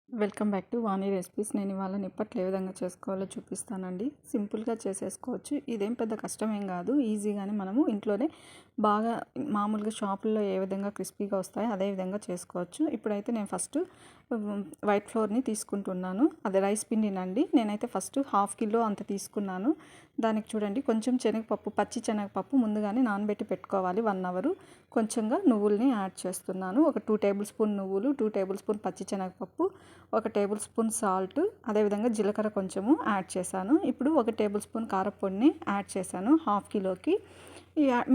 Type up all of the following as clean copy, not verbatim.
Welcome back to Vani recipes. నేను ఇవాళ నిప్పట్లు ఏ విధంగా చేసుకోవాలో చూపిస్తానండి. సింపుల్గా చేసేసుకోవచ్చు. ఇదేం పెద్ద కష్టమేం కాదు. ఈజీగానే మనము ఇంట్లోనే బాగా మామూలుగా షాపుల్లో ఏ విధంగా క్రిస్పీగా వస్తాయో అదే విధంగా చేసుకోవచ్చు. ఇప్పుడైతే నేను ఫస్ట్ వైట్ ఫ్లోర్ని తీసుకుంటున్నాను. అదే రైస్ పిండినండి. నేనైతే ఫస్ట్ 1/2 కిలో అంత తీసుకున్నాను. దానికి చూడండి కొంచెం శనగపప్పు, పచ్చి శనగపప్పు ముందుగానే నానబెట్టి పెట్టుకోవాలి 1 అవర్. కొంచెంగా నువ్వుల్ని యాడ్ చేస్తున్నాను. ఒక 2 టేబుల్ స్పూన్ నువ్వులు, 2 టేబుల్ స్పూన్ పచ్చి శనగపప్పు, 1 టేబుల్ స్పూన్ సాల్ట్, అదేవిధంగా జీలకర్ర కొంచెము యాడ్ చేశాను. ఇప్పుడు 1 టేబుల్ స్పూన్ కారపొడిని యాడ్ చేశాను 1/2 కిలోకి.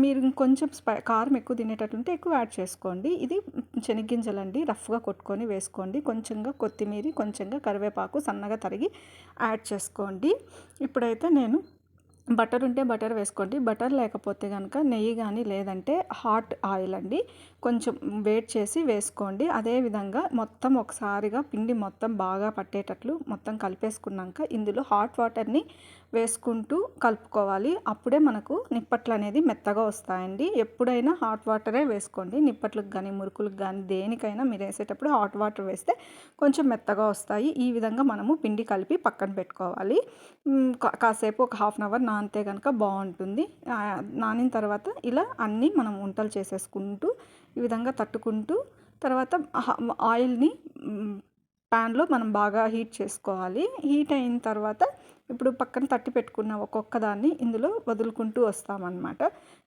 మీరు ఇంకొంచెం కారం ఎక్కువ తినేటట్లుంటే ఎక్కువ యాడ్ చేసుకోండి. ఇది శనగ్గింజలండి, రఫ్గా కొట్టుకొని వేసుకోండి. కొంచెంగా కొత్తిమీర, కొంచెంగా కరివేపాకు సన్నగా తరిగి యాడ్ చేసుకోండి. ఇప్పుడైతే నేను బటర్ ఉంటే బటర్ వేసుకోండి. బటర్ లేకపోతే కనుక నెయ్యి కానీ లేదంటే హాట్ ఆయిల్ అండి కొంచెం వేడి చేసి వేసుకోండి. అదేవిధంగా మొత్తం ఒకసారిగా పిండి మొత్తం బాగా పట్టేటట్లు మొత్తం కలిపేసుకున్నాక ఇందులో హాట్ వాటర్ని వేసుకుంటూ కలుపుకోవాలి. అప్పుడే మనకు నిప్పట్లు అనేది మెత్తగా వస్తాయండి. ఎప్పుడైనా హాట్ వాటరే వేసుకోండి. నిప్పట్లకు కానీ మురుకులకు కానీ దేనికైనా మీరు వేసేటప్పుడు హాట్ వాటర్ వేస్తే కొంచెం మెత్తగా వస్తాయి. ఈ విధంగా మనము పిండి కలిపి పక్కన పెట్టుకోవాలి. కాసేపు ఒక 1/2 అవర్ నానితే కనుక బాగుంటుంది. నానిన తర్వాత ఇలా అన్నీ మనం వంటలు చేసేసుకుంటూ ఈ విధంగా తట్టుకుంటూ తర్వాత ఆయిల్ని ప్యాన్లో మనం బాగా హీట్ చేసుకోవాలి. హీట్ అయిన తర్వాత ఇప్పుడు పక్కన తట్టి పెట్టుకున్న ఒక్కొక్క దాన్ని ఇందులో వదులుకుంటూ వస్తామన్నమాట.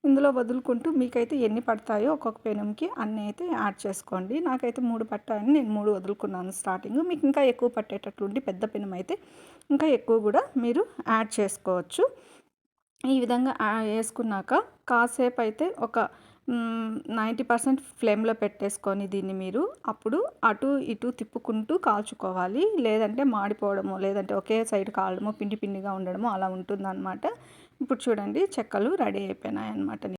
ఇందులో వదులుకుంటూ మీకైతే ఎన్ని పడతాయో ఒక్కొక్క పెనంకి అన్నీ అయితే యాడ్ చేసుకోండి. నాకైతే 3 పట్టాయని నేను 3 వదులుకున్నాను స్టార్టింగ్. మీకు ఇంకా ఎక్కువ పట్టేటట్లుండి పెద్ద పెనం అయితే ఇంకా ఎక్కువ కూడా మీరు యాడ్ చేసుకోవచ్చు. ఈ విధంగా వేసుకున్నాక కాసేపు అయితే ఒక 90% ఫ్లేమ్లో పెట్టేసుకొని దీన్ని మీరు అప్పుడు అటు ఇటు తిప్పుకుంటూ కాల్చుకోవాలి. లేదంటే మాడిపోవడము, లేదంటే ఒకే సైడ్ కాలడము, పిండి పిండిగా ఉండడము అలా ఉంటుందన్నమాట. ఇప్పుడు చూడండి చెక్కలు రెడీ అయిపోయినాయి అన్నమాట.